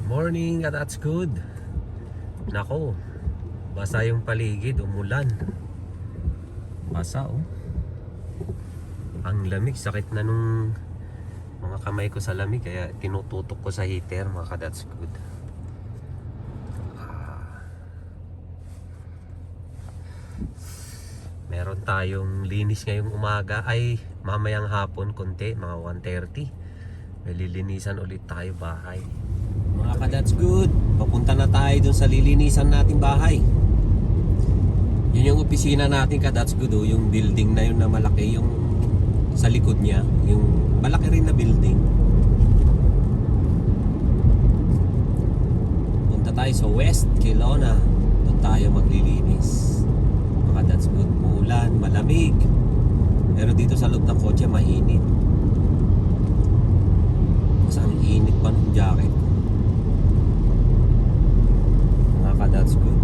Morning, that's good. Nako, basa yung paligid, umulan. Basa oh. Ang lamig, sakit na nung mga kamay ko sa lamig, kaya tinututok ko sa heater, mga ka-that's good. Meron tayong linis ngayong umaga, ay mamayang hapon konti, mga 1:30. May lilinisan ulit tayo bahay. Mga ka-that's good, papunta na tayo dun sa lilinisan nating bahay. Yun yung opisina natin, ka-that's good oh. Yung building na yun na malaki, yung sa likod niya, yung malaki rin na building. Punta tayo sa West Kelowna, doon tayo maglilinis. Mga ka-that's good, uulan, malamig, pero dito sa loob ng kotse mainit. Mas ang init pa ng jacket. That's good.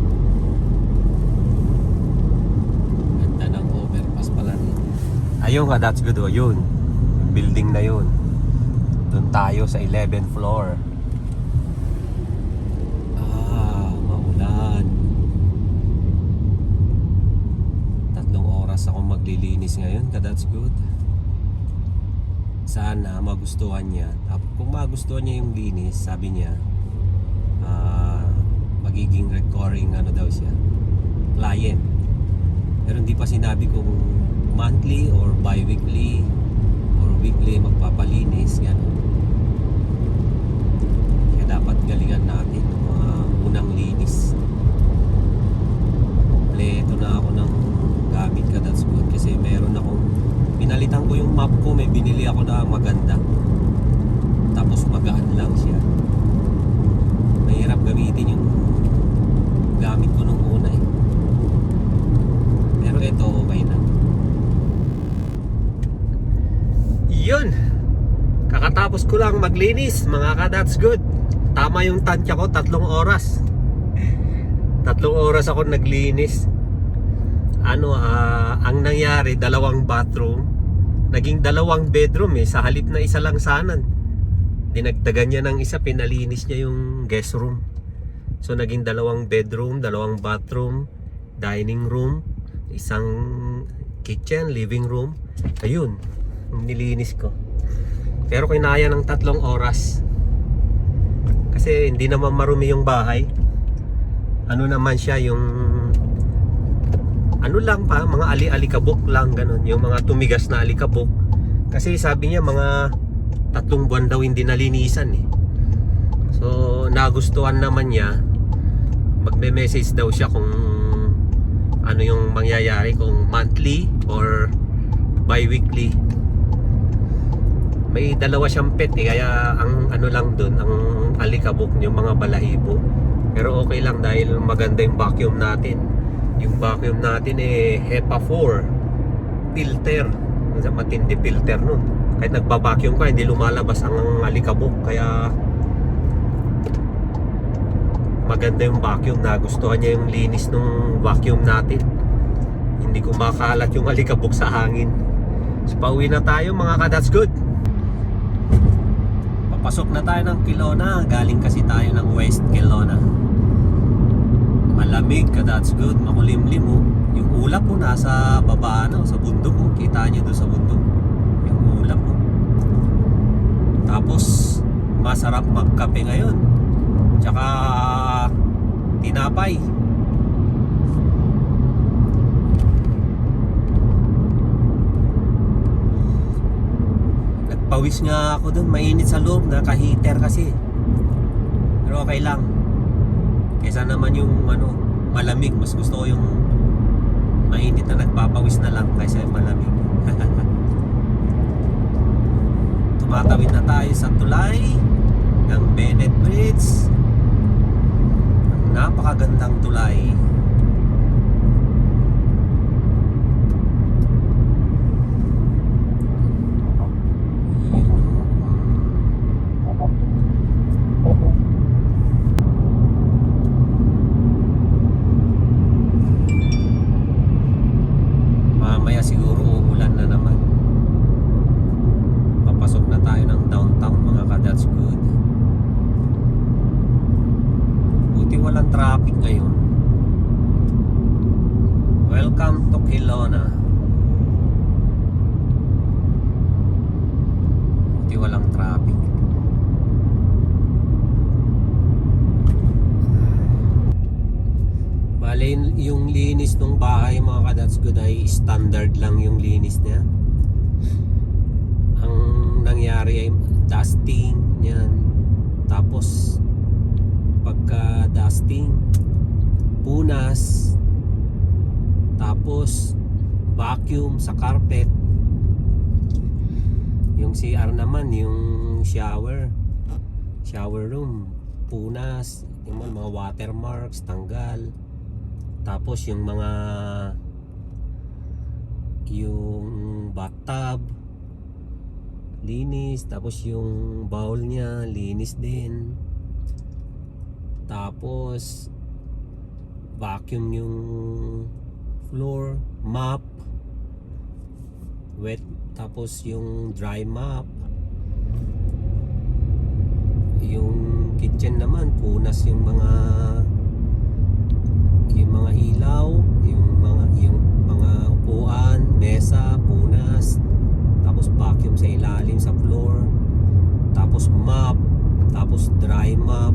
Ganda ng overpass pala rin. Ayun nga, that's good oh, yun. Building na yun. Doon tayo sa 11th floor. Maulan. 3 oras ako maglilinis ngayon, that's good. Sana magustuhan niya. Kung magustuhan niya yung linis, sabi niya, magiging recurring ano daw siya, client. Pero hindi pa sinabi kung monthly or bi-weekly or weekly magpapalinis, gano'n. Kaya dapat galingan natin ng mga unang linis. Kompleto na ako ng gamit, ka that's good, kasi meron akong pinalitan ko yung map ko, may binili ako na maganda, tapos magaan lang siya. Mahirap gamitin yung gamit ko nung una eh. Pero ito okay na. Yun, kakatapos ko lang maglinis, mga ka-that's good. Tama yung tansya ko, 3 oras. 3 oras ako naglinis. Ang nangyari, 2 bathroom, naging 2 bedroom eh. Sa halip na isa lang sanan, dinagdagan niya ng isa, pinalinis niya yung guest room. So naging 2 bedroom, 2 bathroom, dining room, isang kitchen, living room. Ayun, nilinis ko. Pero kinaya ng 3 oras. Kasi hindi naman marumi yung bahay. Ano naman siya, yung ano lang pa, mga alikabok lang, ganun. Yung mga tumigas na alikabok. Kasi sabi niya mga 3 buwan daw hindi nalinisan eh. So nagustuhan naman niya. Magme-message daw siya kung ano yung mangyayari, kung monthly or bi-weekly. May 2 siyang pet eh, kaya ang ano lang dun, ang alikabok, yung mga balahibo. Pero okay lang dahil maganda yung vacuum natin. Yung vacuum natin eh HEPA 4 filter, matindi filter nun. Kahit nagba-vacuum ka, hindi lumalabas ang alikabok. Kaya maganda yung vacuum. Nagustuhan niya yung linis ng vacuum natin. Hindi kumakalat yung alikabok sa hangin. So pauwi na tayo, mga ka-that's good. Papasok na tayo ng Kelowna. Galing kasi tayo ng West Kelowna. Malamig, ka-that's good. Makulimlim oh. Yung ulap po nasa baba sa bundok oh. Kita niyo doon sa bundok yung ulap oh. Tapos masarap magkape ngayon, tsaka tinapay. Nagpawis nga ako dun, mainit sa loob, naka-heater kasi. Pero okay lang. Kaysa naman yung malamig, mas gusto ko yung mainit na nagpapawis na lang kaysa yung malamig. Tumatawid na tayo sa tulay ng Bennett Bridge. Napakagandang tulay. Mamaya siguro uulan na naman. Papasok na tayo ng downtown, mga ka-that's good. walang traffic ngayon. Welcome to Kelowna. Buti walang traffic. Bale, yung linis ng bahay mga kadats good ay standard lang yung linis niya. Ang nangyari ay dusting yan. Tapos pagka dusting, punas, tapos vacuum sa carpet. Yung CR naman, yung shower room, punas, yung mga watermarks tanggal. Tapos yung bathtub linis, tapos yung bowl niya linis din. Tapos vacuum yung floor, mop, wet, tapos yung dry mop. Yung kitchen naman, punas yung mga ilaw, yung mga upuan, mesa, punas. Tapos vacuum sa ilalim sa floor. Tapos mop, tapos dry mop.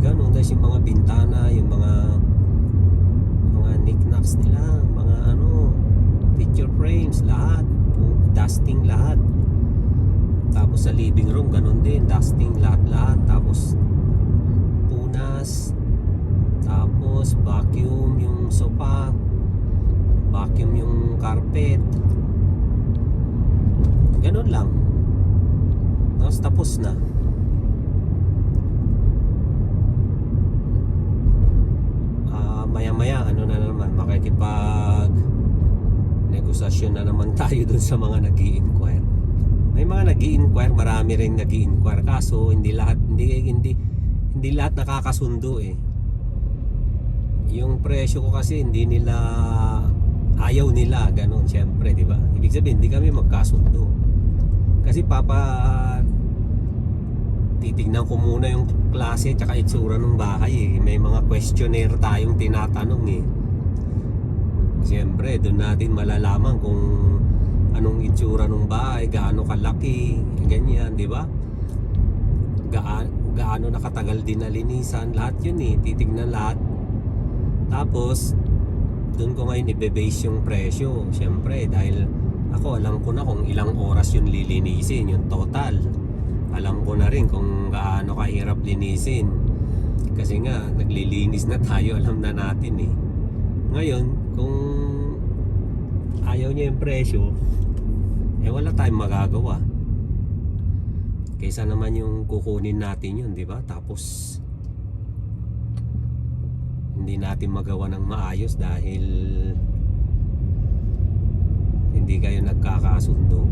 Ganun, tapos yung mga bintana, yung mga knickknacks nila, mga picture frames, lahat, dusting lahat. Tapos sa living room, ganun din, dusting lahat. Tapos punas. Tapos vacuum yung sofa, vacuum yung carpet. Ganun lang. Tapos na. Maya-maya na naman, makikipag negosasyon na naman tayo dun sa mga nag-i-inquire. May mga nag-i-inquire, marami rin nag-i-inquire, kaso hindi lahat nakakasundo eh. Yung presyo ko kasi ayaw nila ganun, syempre, di ba? Ibig sabihin hindi kami magkasundo. Kasi titignan ko muna yung klase tsaka itsura ng bahay eh. May mga questionnaire tayong tinatanong eh. Siyempre, doon natin malalaman kung anong itsura ng bahay, gaano kalaki, ganyan, di ba? Gaano nakatagal din na linisan, lahat yun eh, titignan lahat. Tapos, doon ko ngayon i-base yung presyo. Siyempre, dahil ako alam ko na kung ilang oras yung lilinisin, yung total. Alam ko na rin kung gaano kahirap linisin. Kasi nga, naglilinis na tayo, alam na natin eh. Ngayon, kung ayaw niya yung presyo, wala tayong magagawa. Kaysa naman yung kukunin natin yun, di ba? Tapos hindi natin magawa ng maayos dahil hindi kayo nagkakasundo.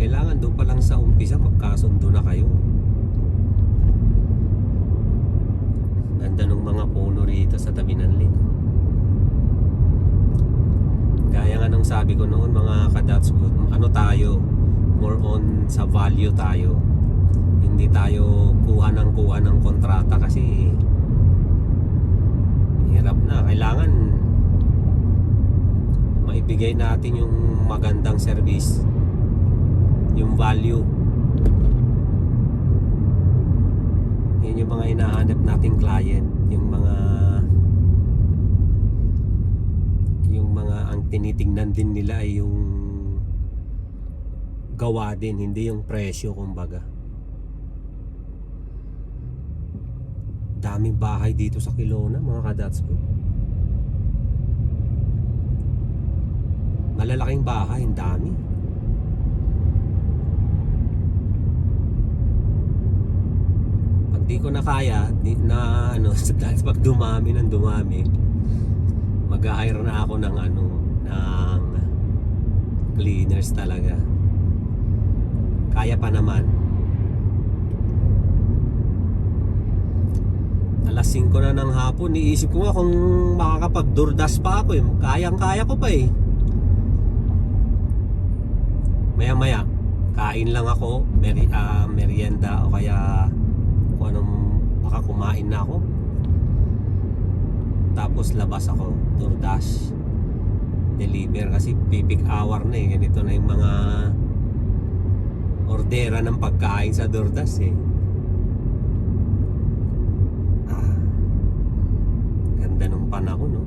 Kailangan doon pa lang sa umpisa magkasundo na kayo. Ganda ng mga puno rito sa tabi ng lake. Gaya nga nung sabi ko noon mga kadats, tayo, more on sa value tayo. Hindi tayo kuha ng kontrata kasi hirap na. Kailangan maibigay natin yung magandang service, yung value. Yun yung mga hinahanap nating client, yung mga ang tinitingnan din nila ay yung gawa din, hindi yung presyo kumbaga. Daming bahay dito sa Kelowna mga kadats ko. Malalaking bahay, ang dami. Pag di ko na kaya, pag dumami, mag-hire na ako ng ng cleaners talaga. Kaya pa naman. Alas 5 na ng hapon, iisip ko nga kung makakapag-DoorDash pa ako eh. Kayang-kaya ko pa eh. Maya-maya, kain lang ako, merienda o kaya kung anong, baka kumain na ako. Tapos labas ako, DoorDash deliver kasi peak hour na eh. Ganito na yung mga ordera ng pagkain sa DoorDash eh. Ganda ng panahon, no?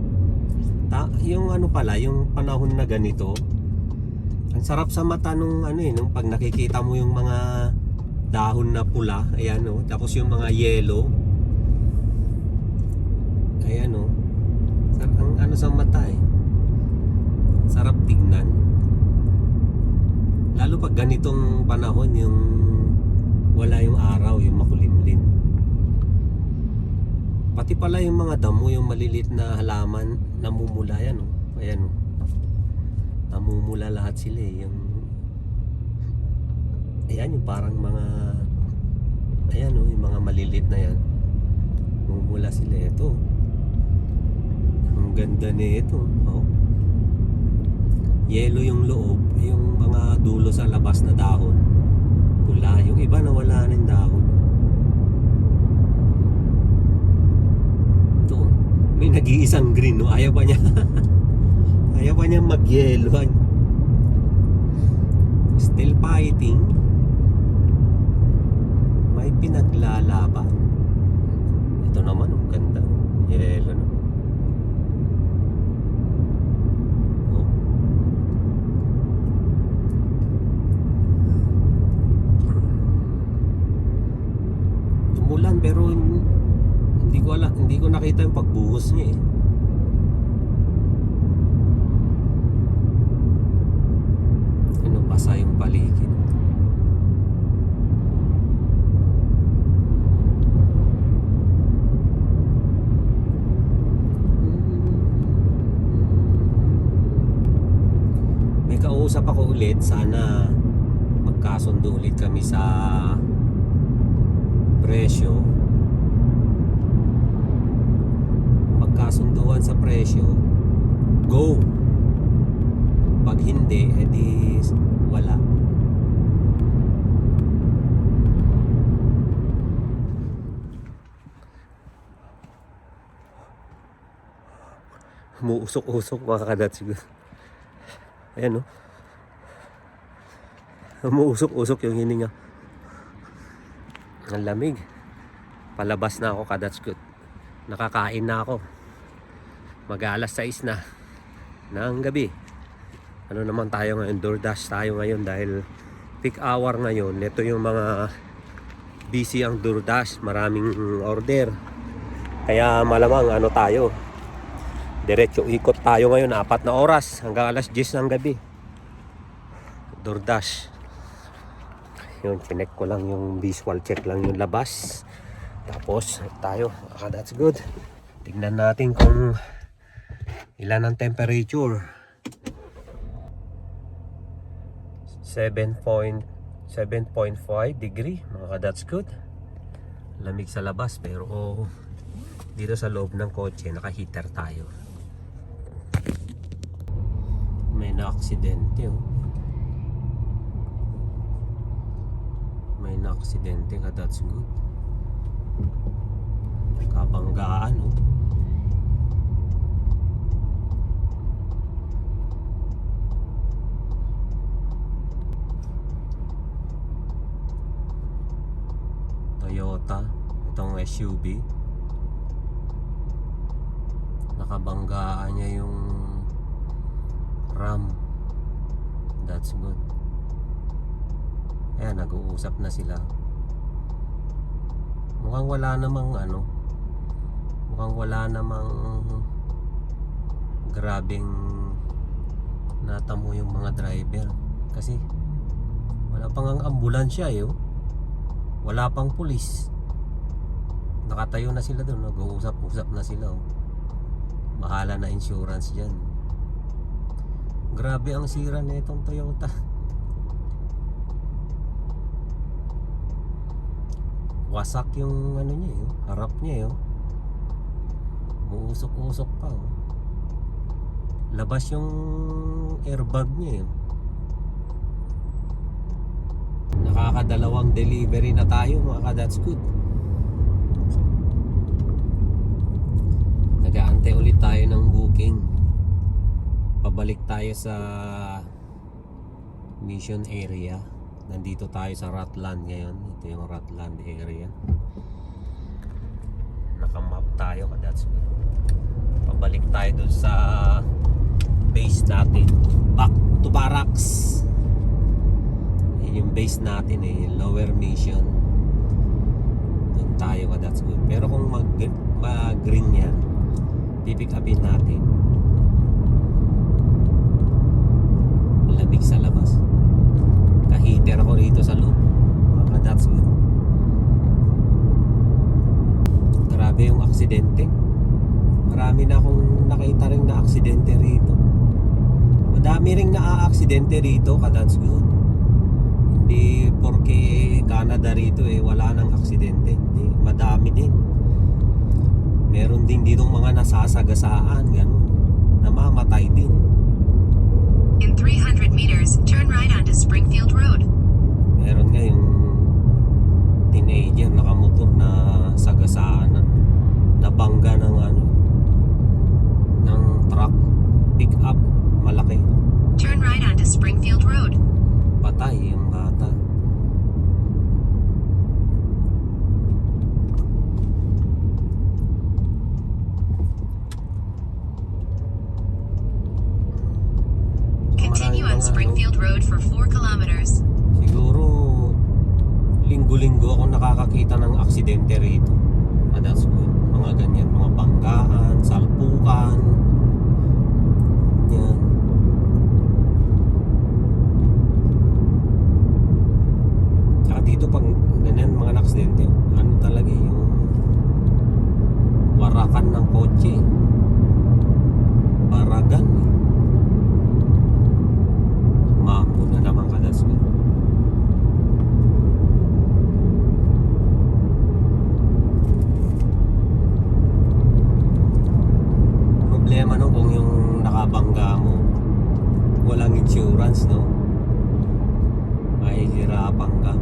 Yung ano pala, yung panahon na ganito, ang sarap sa mata nung ano eh, nung pag nakikita mo yung mga dahon na pula, ayan no, tapos yung mga yellow, ayan no, ang ano sa mata eh, sarap tignan, lalo pag ganitong panahon, yung wala yung araw, yung makulimlim. Pati pala yung mga damo, yung malilit na halaman, namumula yan no, ayan no, namumula lahat sila eh. Ayan yung parang mga, ayan oh, yung mga malilit na yan, namumula sila. Ito ang ganda nito, oh. Yellow yung loob, yung mga dulo sa labas na dahon pula, yung iba nawala na yung dahon. Ito may nag-iisang green no, ayaw pa niya ayaw pa niya mag-yellow, still fighting, may pinaglalaban. Ito naman ang ganda, yellow no. Oh. Umulan pero hindi ko nakita yung pagbuhos niya eh. Basa yung paligid. May kausap ako ulit, sana magkasundo ulit kami sa presyo. Magkasunduan sa presyo, go. Pag hindi, edi wala. Umuusok-usok mga kadats. Ayan o. Umuusok-usok yung hininga. Ang lamig. Palabas na ako kadats. Nakakain na ako. Mag-alas 6 na ng gabi. Ano naman tayo ngayon, DoorDash tayo ngayon dahil peak hour ngayon. Ito yung mga busy ang DoorDash, maraming order. Kaya malamang ano tayo, diretso ikot tayo ngayon, 4 na oras hanggang alas 10 ng gabi. DoorDash. Yun, chinek ko lang yung visual check lang yung labas. Tapos tayo, that's good. Tignan natin kung ilan ang temperature. 7.5 degree mga that's good. Lamig sa labas pero dito sa loob ng kotse naka-heater tayo. May na-aksidente oh. May na-aksidente ka, that's good. Kabanggaan oh. Toyota, itong SUV, nakabanggaan niya yung Ram, that's good. Ayan, nag-uusap na sila. Mukhang wala namang grabing natamo yung mga driver kasi wala pang ang ambulansya eh oh. Wala pang pulis. Nakatayo na sila doon, nag-uusap-usap na sila oh. Bahala na insurance dyan. Grabe ang sira na itong Toyota. Wasak yung ano niya eh, harap niya eh. Uusok-usok pa oh. Labas yung airbag niya eh. Nakakadalawang delivery na tayo mga that's good. Nag-aantay ulit tayo ng booking. Pabalik tayo sa mission area. Nandito tayo sa Ratland ngayon. Ito yung Ratland area. Nakamap tayo, that's good. Pabalik tayo dun sa base natin. Back to barracks. Yun yung base natin eh, lower mission. Dun tayo, that's good. Pero kung mag-green yan, pipick upin natin. Lamig sa labas. Kahiter ako rito sa loob. That's good. Grabe yung aksidente. Marami na akong nakita rin na aksidente rito. Madami ring na-aksidente rito, that's good. Hindi porke Canada rito eh wala nang aksidente. Hindi, madami din. Meron din ditong mga nasasagasaan, gano'n. Namamatay din. In 300 meters, turn right onto Springfield Road. Meron nga yung teenager nakamotor na sagasaan, nabangga ng ng truck, pick up, malaki. Turn right onto Springfield Road. Patay yung bata. Continue on Springfield Road for 4 kilometers. Siguro linggo-linggo ako nakakakita ng aksidente rito. That's good. Mga ganyan, mga banggaan, salpukan. Yan. Saka dito pag ganyan mga aksidente, ano talaga yung warakan ng kotse. Baragan eh. Mambo na naman ka, that's good. Problema no kung yung nakabangga mo walang insurance, no? Mahihirapan ka.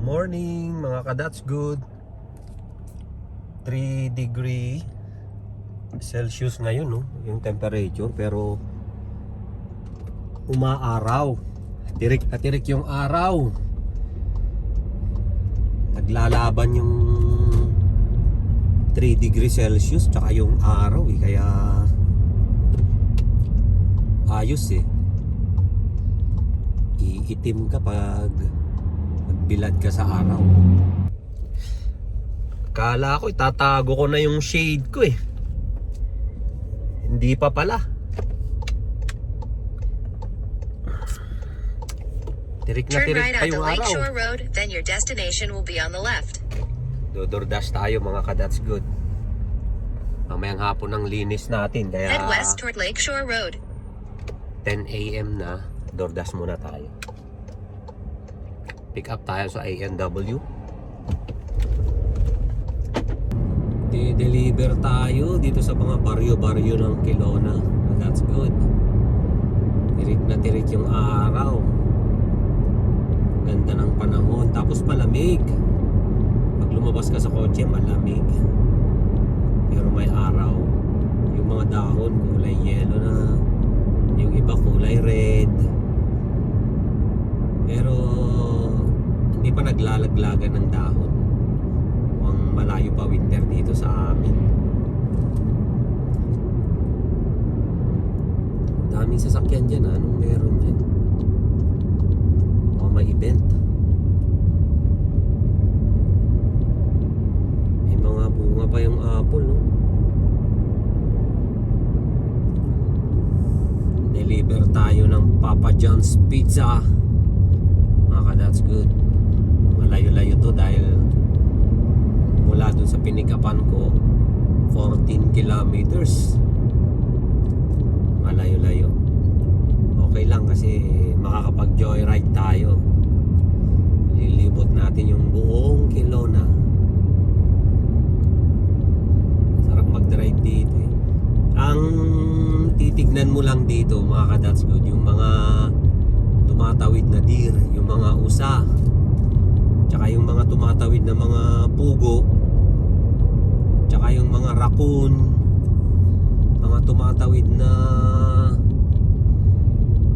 Morning mga ka-that's good. 3 degree Celsius ngayon, no? Yung temperature, pero umaaraw. Tirik na tirik yung araw. Naglalaban yung 3 degree Celsius tsaka yung araw eh. Kaya ayos eh. Iitim ka pag bilad ka sa araw. Kala ko itatago ko na yung shade ko eh. Hindi pa pala. Tirik na Turn tirik right pa onto yung araw. Lakeshore Road, then your destination will be on the left. Dodordash tayo mga ka-that's good. Mamayang hapon ng linis natin. Kaya Head west toward Lakeshore Road. 10 AM na, DoorDash muna tayo. Pick up tayo sa A&W. I-deliver tayo dito sa mga baryo-baryo ng Kelowna. That's good. Tirik na tirik yung araw. Ganda ng panahon. Tapos malamig. Pag lumabas ka sa kotse, malamig. Pero may araw. Yung mga dahon, kulay yellow na. Yung iba kulay red. Pero hindi pa naglalaglagan ng dahon. Malayo pa winter dito sa amin. Daming sasakyan dyan. Anong meron dyan? May event. May mga bunga pa yung apple, no? Deliver tayo ng Papa John's Pizza. That's good. Malayo-layo to dahil mula dun sa pinikapan ko 14 kilometers. Malayo-layo. Okay lang kasi makakapag joyride tayo. Lilibot natin yung buong Kelowna. Sarap mag-drive dito eh. Ang titignan mo lang dito mga ka-that's good, yung mga tumatawid na deer, yung mga usa, tumatawid na mga pugo, tsaka yung mga raccoon, mga tumatawid na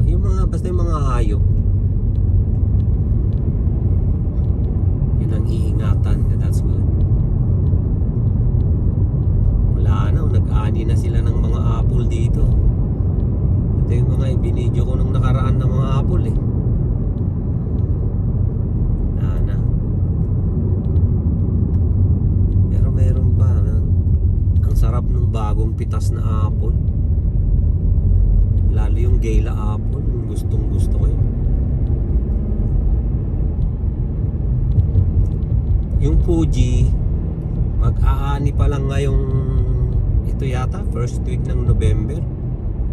yung mga basta yung mga hayop, yun ang iingatan. That's good. Wala na, nag-ani na sila ng mga apple dito. Ito yung mga ibinidyo ko nung nakaraan ng mga apple eh. Na. Pero meron pa na. Ang sarap ng bagong pitas na apple. Lalo yung Gala apple. Gustong gusto ko yun. Yung Fuji, mag-aani pa lang ngayong ito yata, first week ng November.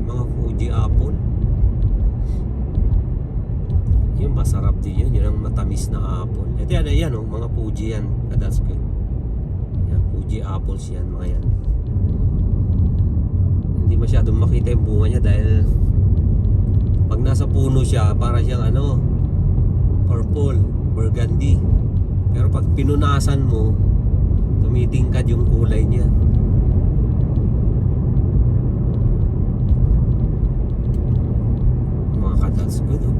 Yung mga Fuji apple. Yung masarap din yun. Yun ang matamis na apple. Ito yan oh, mga Fuji yan. That's good. Yan, Fuji apples yan, mga yan. Hindi masyadong makita yung bunga niya dahil pag nasa puno siya, para siyang purple, burgundy. Pero pag pinunasan mo, tumitingkad yung kulay niya. Mga that's good oh.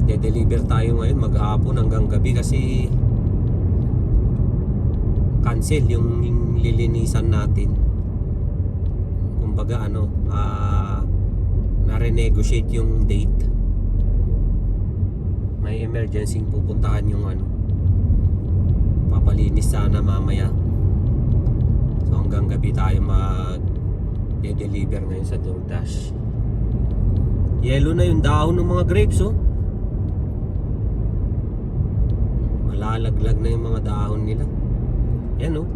De-deliver tayo ngayon maghapon hanggang gabi kasi cancel yung lilinisan natin. Kumbaga na-renegotiate yung date. May emergency pupuntahan yung papalinis sana mamaya. So hanggang gabi tayo mag-deliver ngayon sa DoorDash. Yellow na yung dahon ng mga grapes oh. Malalaglag na yung mga dahon nila. Yan oh.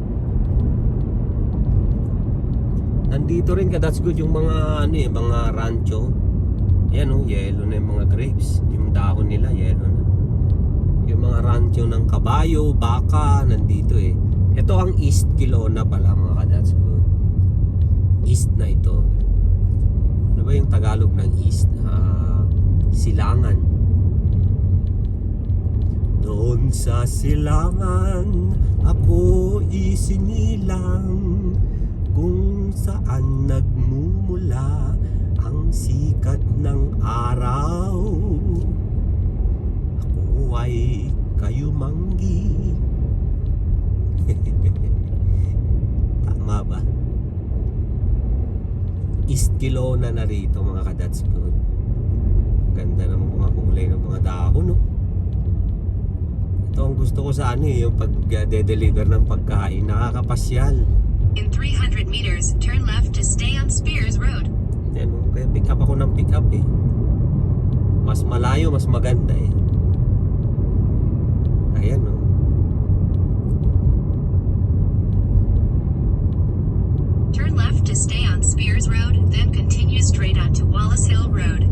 Nandito rin that's good yung mga mga rancho. Yan oh, yellow na yung mga grapes. Yung dahon nila yellow na. Yung mga rancho ng kabayo, baka nandito eh. Ito ang East Kelowna pala mga ka-that's good. East na ito. Ano ba yung Tagalog ng East? Silangan. Doon sa silangan ako isinilang, kung saan nagmumula ang sikat ng araw. Ako ay kayumanggi. Tama ba? East Kelowna na rito mga ka-that's good. Ganda ng mga kulay ng mga dahon no? Ito ang gusto ko sa yung pag-de-deliver ng pagkain, nakakapasyal. In 300 meters, turn left to stay on Spears Road. Yan, kaya pick up ako ng pick up eh. Mas malayo, mas maganda eh. Ayan oh. Turn left to stay on Spears Road, then continue straight onto Wallace Hill Road.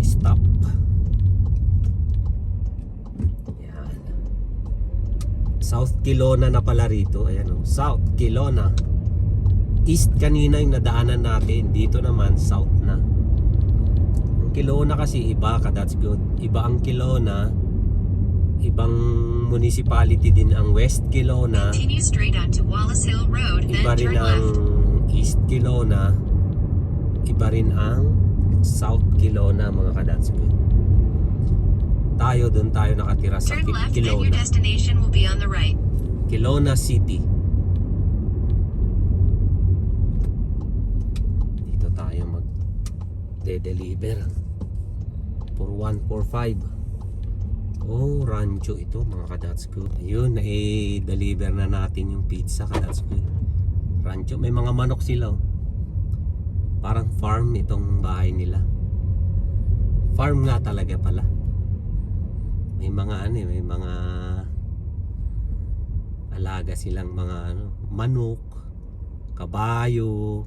Stop. Yan. South Kelowna na pala rito. Ayan oh. South Kelowna. East kanina yung nadaanan natin. Dito naman South na. Ang Kelowna kasi iba that's good. Iba ang Kelowna. Ibang municipality din ang West Kelowna. Continue straight onto Wallace Hill Road, then Iba rin turn ang left. East Kelowna. Iba rin ang South Kelowna mga ka-that's good. Doon tayo nakatira sa Turn left, then your Kelowna. destination will be on the right. Kelowna City. Dito tayo mag-deliver for 145. Oh, rancho ito mga ka-that's good. Ayun, na-deliver na natin yung pizza ka-that's good. Rancho, may mga manok sila oh. Parang farm itong bahay nila. Farm nga talaga pala. May mga may mga alaga silang mga manok, kabayo.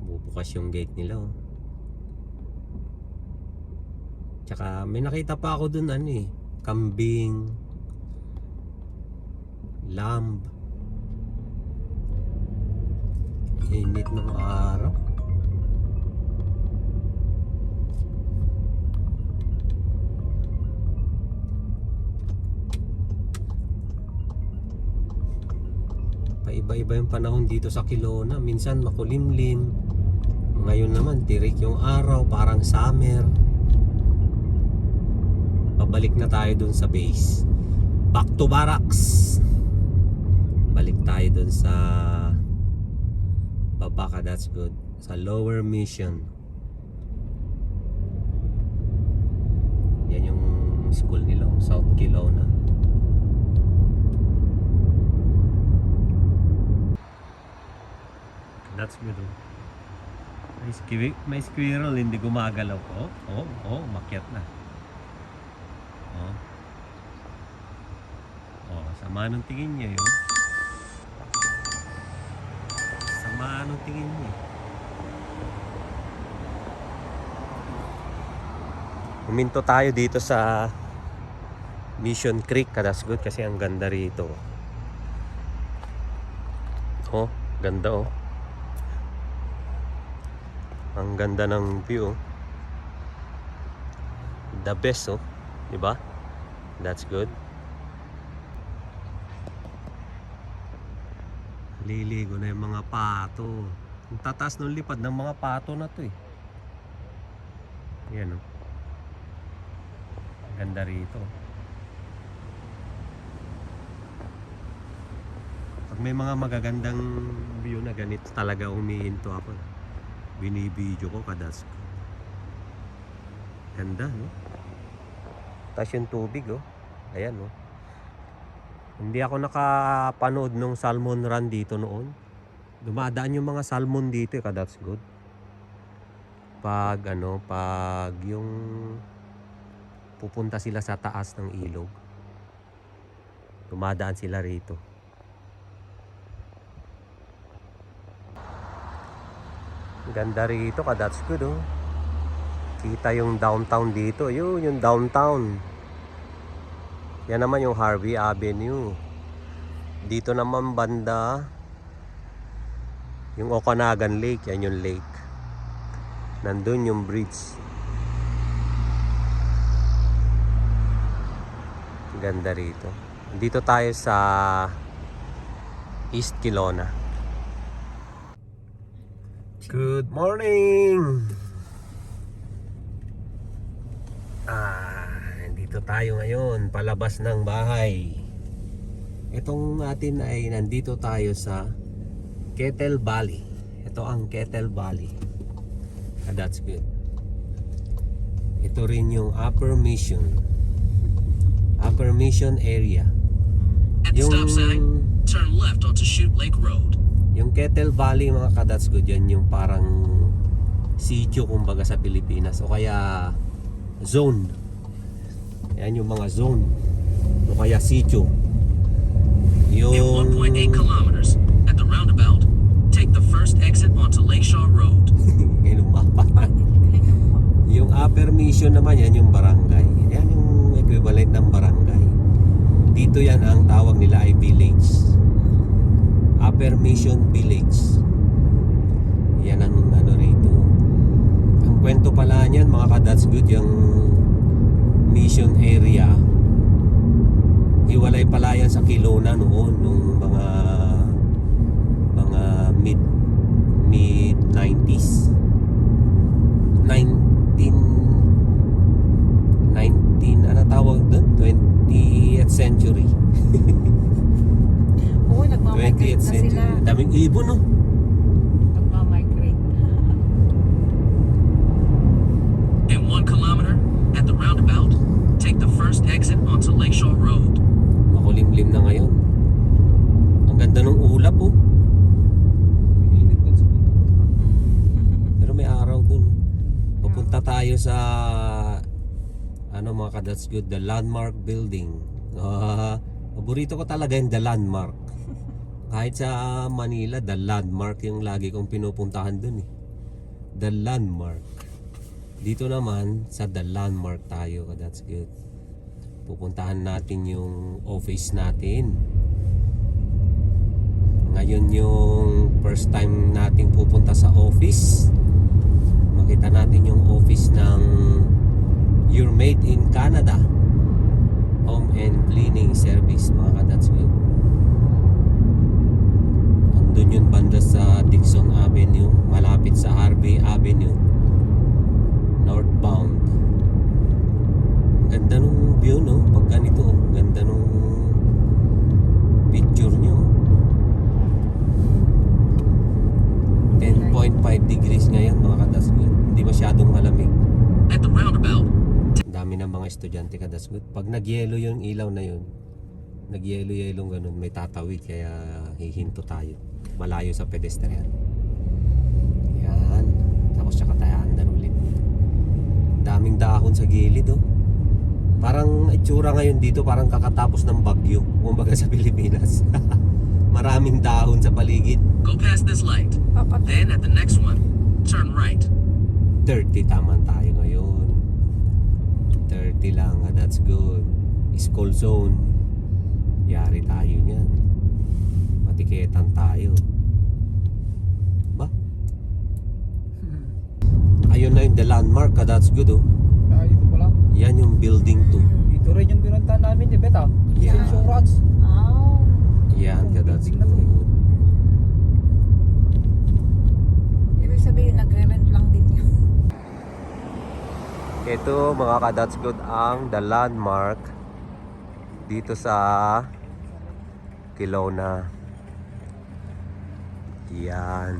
Bubukas yung gate nila oh. Tsaka may nakita pa ako dun kambing, lamb. Init ng araw. Paiba-iba yung panahon dito sa Kelowna. Minsan makulimlim. Ngayon naman tirik yung araw, parang summer. Pabalik na tayo dun sa base. Back to barracks. Balik tayo dun sa Babaka, that's good. Sa lower mission. Yan yung school nila, South Kelowna. That's good. May squirrel hindi gumagalaw. Makyat na. Sama nung tingin niya yun. Sama nung tingin niya. Huminto tayo dito sa Mission Creek, that's good kasi ang ganda rito. Ganda. Ang ganda ng view. The best, diba? That's good. Liligo na yung mga pato. Ang tataas ng lipad ng mga pato na to eh. Yan ganda rito. Pag may mga magagandang view na ganito talaga umihinto ako. Binibidyo ko kadas ko. Ganda, no? Tapos yung tubig, ayan, Hindi ako nakapanood nung salmon run dito noon. Dumadaan yung mga salmon dito, that's good. Pag yung pupunta sila sa taas ng ilog. Dumadaan sila rito. Ganda rito, that's good, Kita yung downtown dito. Yung downtown. Yan naman yung Harvey Avenue. Dito naman banda yung Okanagan Lake. Yan yung lake. Nandun yung bridge. Ganda rito. Dito tayo sa East Kelowna. Good morning! Dito tayo ngayon, palabas ng bahay. Itong natin ay nandito tayo sa Kettle Valley. Ito ang Kettle Valley. That's good. Ito rin yung Upper Mission area. At the stop sign, turn left onto Chute Lake Road. Yung Kettle Valley mga kadats good, yan yung parang sitio kumbaga sa Pilipinas o kaya zone. Yan yung mga zone o kaya sitio. In 1.8 kilometers, at the roundabout, take the first exit onto Lakeshore Road. Ganun mapa. Yung Upper Mission naman, yan yung barangay. Yan yung equivalent ng barangay. Dito yan ang tawag nila ay village. Upper Mission Village. Yan ang rito. Ang kwento pala niyan mga ka-that's good, yung mission area hiwalay pala yan sa Kelowna noon nung mga mid 90s 19 ano tawag doon? 20th century. Oo, nagmamigrate 20th na century. sila. Daming ibon, no? Nagmamigrate. In 1 kilometer, at the roundabout, take the first exit onto Lakeshore Road. Makulimlim na ngayon. Ang ganda ng ulap, oh. Pero may araw dun. Pupunta tayo sa mga ka-that's good, the Landmark Building. Paborito ko talaga yung the Landmark. Kahit sa Manila, the Landmark yung lagi kong pinupuntahan dun eh. The Landmark. Dito naman sa the Landmark tayo, that's good. Pupuntahan natin yung office natin. Ngayon yung first time nating pupunta sa office. Makita natin yung office ng Your Made in Canada Home and Cleaning Service, mga ka-that's good. Street sa Harvey Avenue, northbound. Ganda nung view, no? Pag ganito, ganda nung picture nyo. 10.5 degrees ngayon mga kadasgut. Hindi masyadong malamig. At the roundabout, Ang dami ng mga estudyante kadasgut. Pag nagyelo yung ilaw na yun, nagyelo-yelong ganun, may tatawid kaya hihinto tayo. Malayo sa pedestrian. Yan. Tapos tsaka tayo andan ulit. Daming dahon sa gilid, oh. Parang itsura ngayon dito parang kakatapos ng bagyo. Kumbaga sa Pilipinas. Maraming dahon sa paligid. go past this light. Then at the next one, turn right. 30 taman tayo ngayon. 30 lang, that's good. School zone. Yari tayo niyan. Matiketan tayo. Ba? Ayun na yung the landmark, that's good, oh. Dito pala. Yan yung building 2. Dito rin yung pinuntahan namin, di beta? Yeah. Insurance. Oh. Yan, that's Building na to, good. Ibig sabihin, nagre-rent lang din yun. Ito mga ka-that's good ang the landmark dito sa Kelowna. Yan.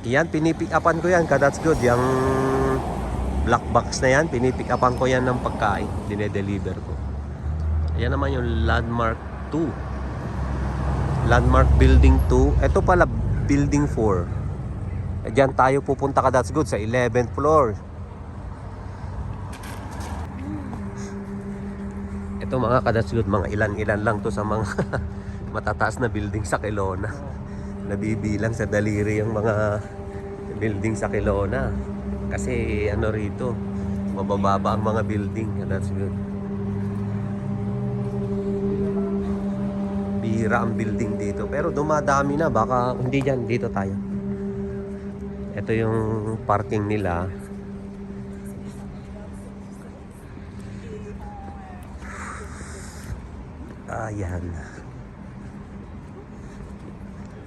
Yan, pinipick upan ko yan ka-that's good. Yung black box na yan, pinipick upan ko yan ng pagkain. Dinedeliver ko. Yan naman yung landmark 2. Landmark building 2. Ito pala building 4. Diyan tayo pupunta ka, that's good, sa 11th floor. Ito mga ka, that's good, mga ilan-ilan lang to sa mga matataas na building sa Kelowna. Nabibilang sa daliri yung mga building sa Kelowna. Kasi ano rito, mabababa ang mga building, that's good. Bihira ang building dito, pero dumadami na, baka hindi dyan, dito tayo. Ito yung parking nila. Ayan.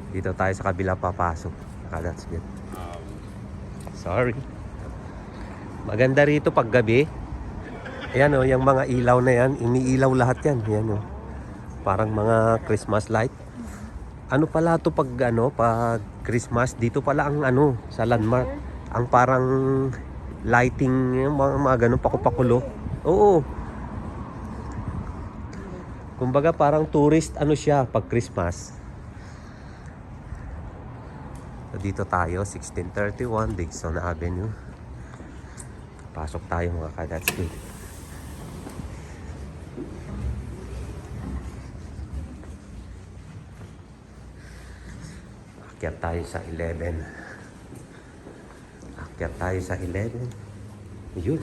Dito tayo sa kabila papasok. That's good. Sorry. Maganda rito pag gabi. Ayan, oh, yung mga ilaw na yan, iniilaw lahat yan. Ayan, oh. Parang mga Christmas light. Ano pala to pag Christmas, dito pala ang sa landmark, ang parang lighting, yung mga ganun pakupakulo. Oo. Kumbaga parang tourist siya pag Christmas. So, dito tayo 1631 Dixon Avenue. Pasok tayo mga ka-that's good. Akyat tayo sa 11. Akyat tayo sa 11. Yun.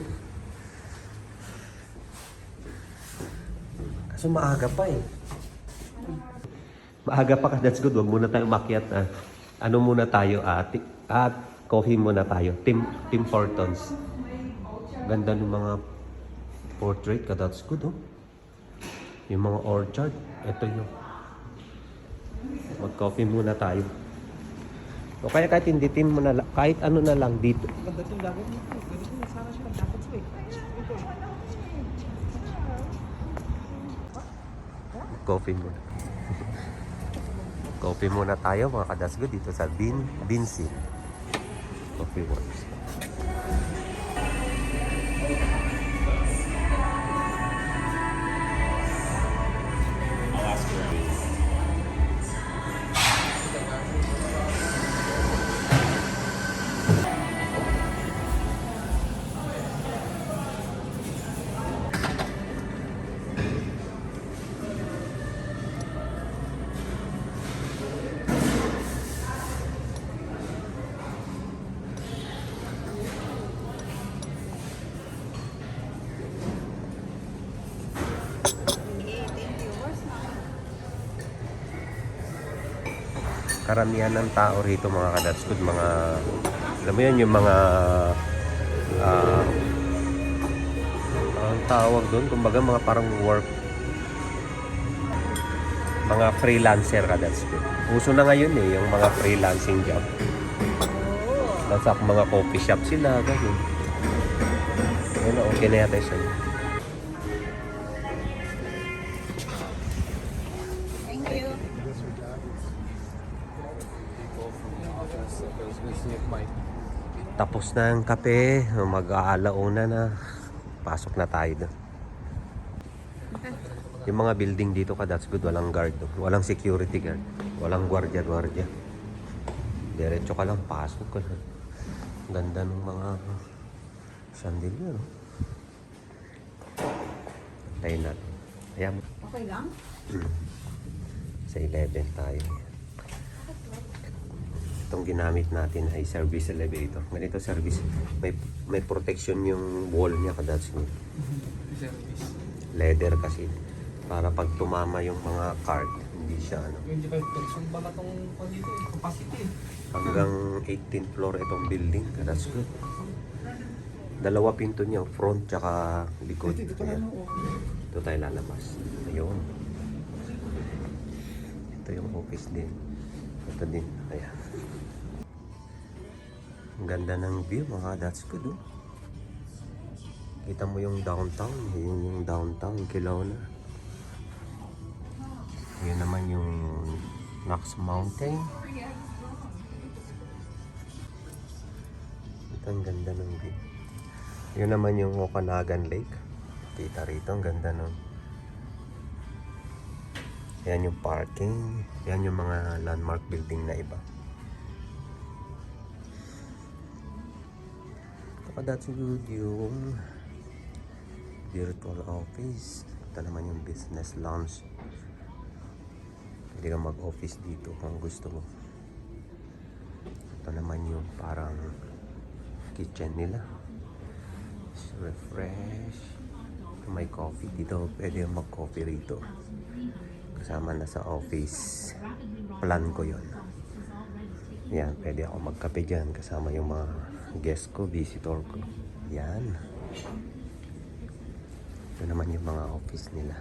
Kaso maaga pa eh. Maaga pa ka, that's good. Huwag muna tayo makyat. Ano muna tayo? Coffee muna tayo. Tim Hortons. Ganda ng mga portrait ka, that's good, oh. Yung mga orchard. Ito yung mag-coffee muna tayo. O kaya kahit hindi tin mo na, kahit ano na lang dito. Ganda itong dagat dito. Ganito na sana siya. Dapat siya Coffee muna. Coffee muna tayo mga kadasgo dito sa Binsi Coffee Works. Karamihan ng tao rito mga kadatskud, mga alam mo yan yung mga ang tawag doon, kumbaga mga parang Mga freelancer ka, that's good. Uso na ngayon yung mga freelancing job. Nasa mga coffee shop sila, gano'n. Ano, okay na yata siya. Thank you. Tapos na ang kape, mag-aalauna na. Pasok na tayo doon. Yung mga building dito ka, that's good. Walang guard. Walang security guard. Walang gwardiya-gwardiya. Diretso ka lang, pasok ka lang. Ganda ng mga chandelier. No? Antayin natin. Ayan. Okay lang? Sa 11 tayo. Itong ginamit natin ay service elevator. Ganito service. May protection yung wall niya ka, that's good. Service. Leather kasi. Para pag tumama yung mga card, hindi siya ano. 25% pala tong dito capacity. Hanggang 18th floor itong building. That's good. Dalawa pinto niya, front tsaka likod. Ayan. Ito tayo lalabas. Ayun. Ito yung office din. Ito din. Ayan. Ang ganda ng view mga, that's good. Oh. Kita mo yung downtown. Yung downtown, Kelowna. Yun naman yung Knox Mountain. Ito ang ganda ng view. Yun naman yung Okanagan Lake. Kita rito, ang ganda nun. Yan yung parking. Yan yung mga landmark building na iba. Saka that's good yung virtual office. Ito naman yung business lounge. Pwede ka mag-office dito kung gusto mo. Ito naman yung parang kitchen nila. Refresh. May coffee dito. Pwede yung mag-coffee rito. Kasama na sa office. Plan ko yon. Yan. Pwede ako magkape dyan. Kasama yung mga guest ko, visitor ko. Yan. Ito naman yung mga office nila.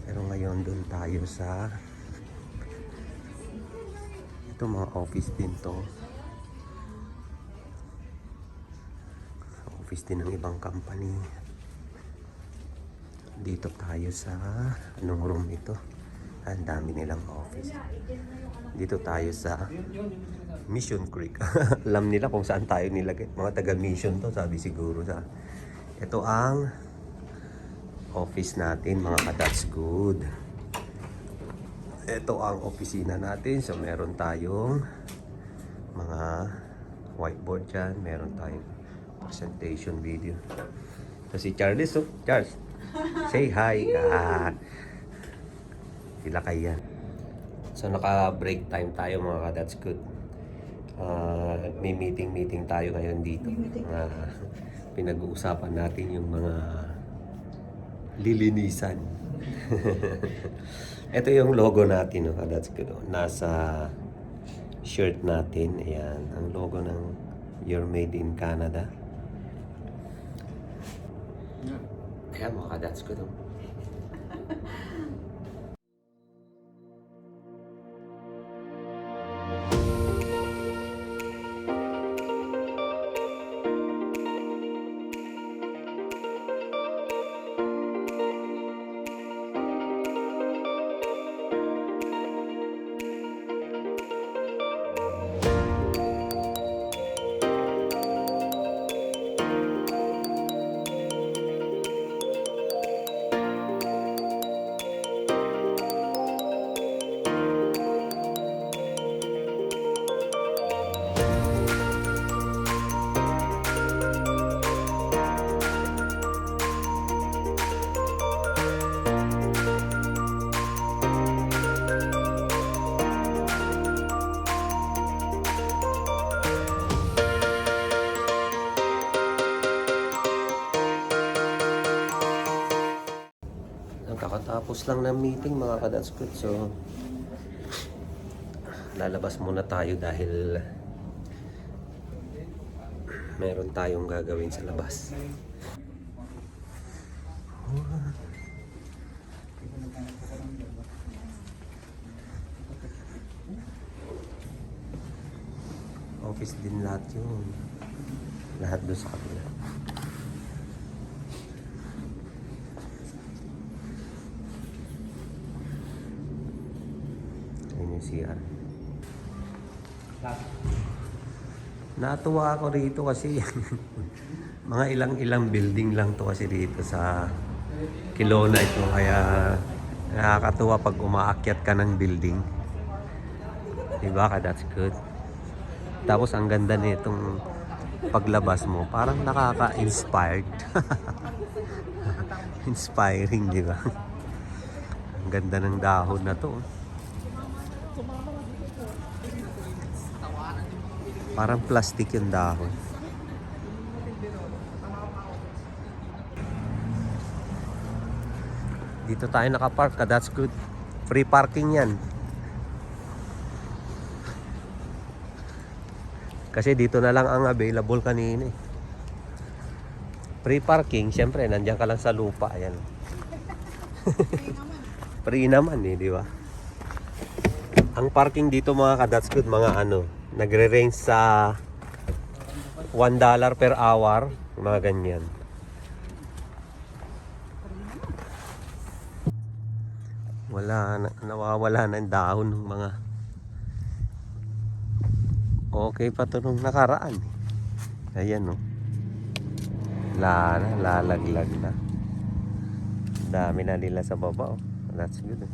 Pero ngayon doon tayo sa ito mga office din to. Office din ng ibang company. Dito tayo sa anong room ito? Ang dami nilang office. Dito tayo sa Mission Creek. Alam nila kung saan tayo nilagay. Mga taga Mission to, sabi siguro sa. Ito ang office natin mga ka-that's good. Ito ang opisina natin. So meron tayong mga whiteboard dyan. Meron tayong presentation video. So si Charles, oh. Charles, say hi. Sila kaya. So naka-break time tayo mga ka-that's good. May meeting tayo ngayon dito. Pinag-uusapan natin yung mga lilinisan. Ito yung logo natin, no? That's good. Nasa shirt natin. Ayan, ang logo ng You're Made in Canada. Ayan mga that's good. Oh. Kakatapos lang ng meeting mga ka-that's good. So lalabas muna tayo dahil meron tayong gagawin sa labas. office din lahat yun. Lahat doon sa kabila. Ayun yung CR. Natuwa ako rito kasi mga ilang building lang to kasi dito sa Kelowna ito. Kaya nakakatuwa pag umaakyat ka ng building. Diba ka? That's good. Tapos ang ganda nitong paglabas mo, parang nakaka-inspired. Inspiring, di ba? Ang ganda ng dahon na to. Parang plastic yung dahon. Dito tayo nakapark ka, that's good. Free parking yan. Kasi dito na lang ang available kanina eh. Free parking, syempre nandiyan ka lang sa lupa, ayan. Free naman eh, di ba? Ang parking dito mga ka-that's good, mga ano, nagre-range sa $1 per hour, mga ganyan. Nawawala na yung dahon ng mga. Okay pa to nung nakaraan. Ayan oh. Lalaglag na. Dami na nila sa baba oh. That's good.